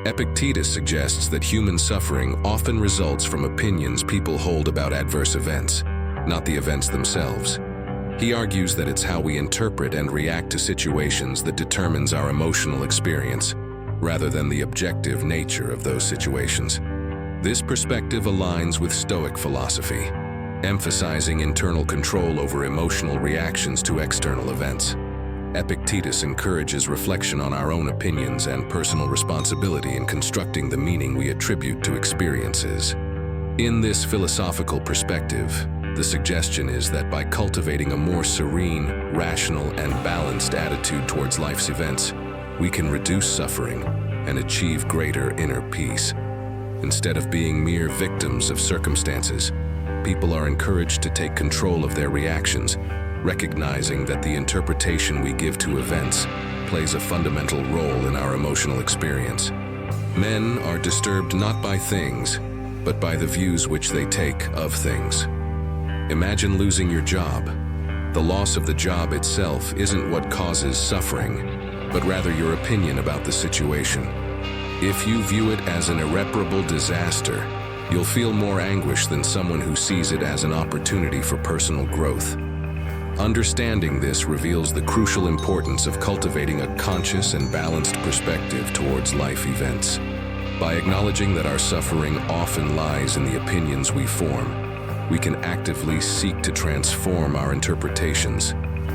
Epictetus suggests that human suffering often results from opinions people hold about adverse events, not the events themselves. He argues that it's how we interpret and react to situations that determines our emotional experience, rather than the objective nature of those situations. This perspective aligns with Stoic philosophy, emphasizing internal control over emotional reactions to external events. Epictetus encourages reflection on our own opinions and personal responsibility in constructing the meaning we attribute to experiences. In this philosophical perspective, the suggestion is that by cultivating a more serene, rational, and balanced attitude towards life's events, we can reduce suffering and achieve greater inner peace. Instead of being mere victims of circumstances, people are encouraged to take control of their reactions, recognizing that the interpretation we give to events plays a fundamental role in our emotional experience. Men are disturbed not by things, but by the views which they take of things. Imagine losing your job. The loss of the job itself isn't what causes suffering, but rather your opinion about the situation. If you view it as an irreparable disaster, you'll feel more anguish than someone who sees it as an opportunity for personal growth. Understanding this reveals the crucial importance of cultivating a conscious and balanced perspective towards life events. By acknowledging that our suffering often lies in the opinions we form, we can actively seek to transform our interpretations,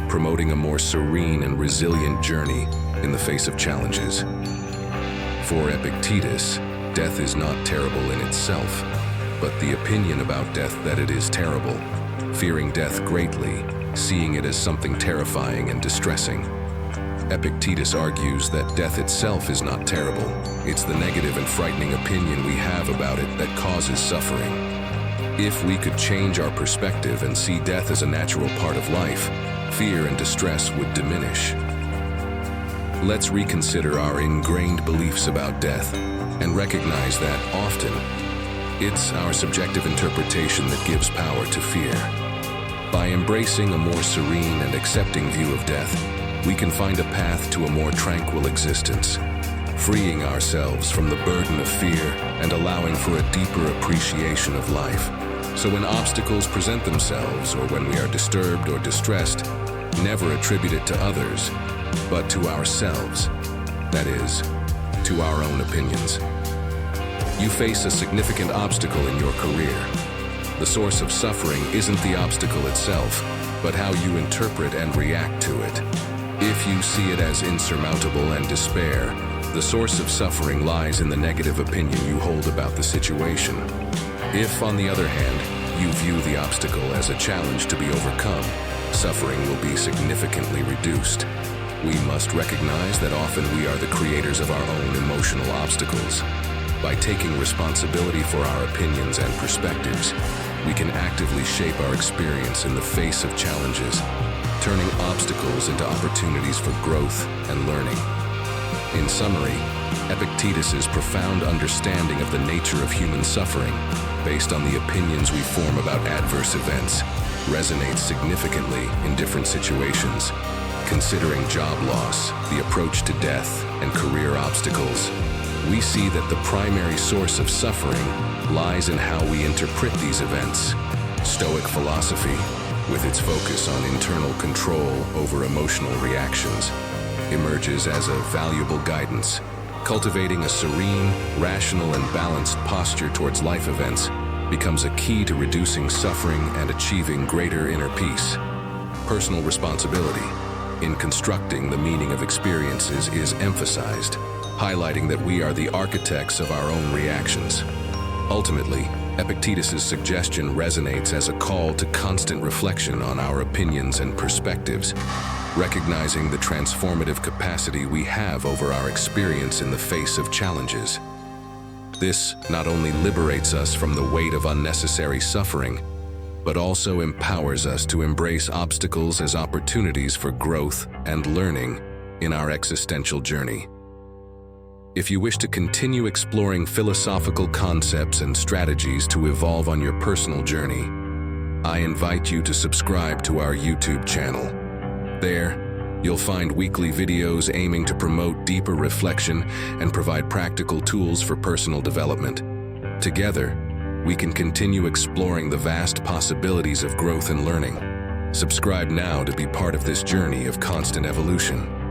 promoting a more serene and resilient journey in the face of challenges. For Epictetus, death is not terrible in itself, but the opinion about death that it is terrible, fearing death greatly, seeing it as something terrifying and distressing. Epictetus argues that death itself is not terrible. It's the negative and frightening opinion we have about it that causes suffering. If we could change our perspective and see death as a natural part of life, fear and distress would diminish. Let's reconsider our ingrained beliefs about death and recognize that often it's our subjective interpretation that gives power to fear. By embracing a more serene and accepting view of death, we can find a path to a more tranquil existence, freeing ourselves from the burden of fear and allowing for a deeper appreciation of life. So when obstacles present themselves or when we are disturbed or distressed, never attribute it to others, but to ourselves. That is, to our own opinions. You face a significant obstacle in your career. The source of suffering isn't the obstacle itself, but how you interpret and react to it. If you see it as insurmountable and despair, the source of suffering lies in the negative opinion you hold about the situation. If, on the other hand, you view the obstacle as a challenge to be overcome, suffering will be significantly reduced. We must recognize that often we are the creators of our own emotional obstacles. By taking responsibility for our opinions and perspectives, we can actively shape our experience in the face of challenges, turning obstacles into opportunities for growth and learning. In summary, Epictetus's profound understanding of the nature of human suffering, based on the opinions we form about adverse events, resonates significantly in different situations. Considering job loss, the approach to death, and career obstacles, we see that the primary source of suffering lies in how we interpret these events. Stoic philosophy, with its focus on internal control over emotional reactions, emerges as a valuable guidance. Cultivating a serene, rational, and balanced posture towards life events becomes a key to reducing suffering and achieving greater inner peace. Personal responsibility in constructing the meaning of experiences is emphasized, highlighting that we are the architects of our own reactions. Ultimately, Epictetus's suggestion resonates as a call to constant reflection on our opinions and perspectives, recognizing the transformative capacity we have over our experience in the face of challenges. This not only liberates us from the weight of unnecessary suffering, but also empowers us to embrace obstacles as opportunities for growth and learning in our existential journey. If you wish to continue exploring philosophical concepts and strategies to evolve on your personal journey, I invite you to subscribe to our YouTube channel. There, You'll find weekly videos aiming to promote deeper reflection and provide practical tools for personal development. Together, we can continue exploring the vast possibilities of growth and learning. Subscribe now to be part of this journey of constant evolution.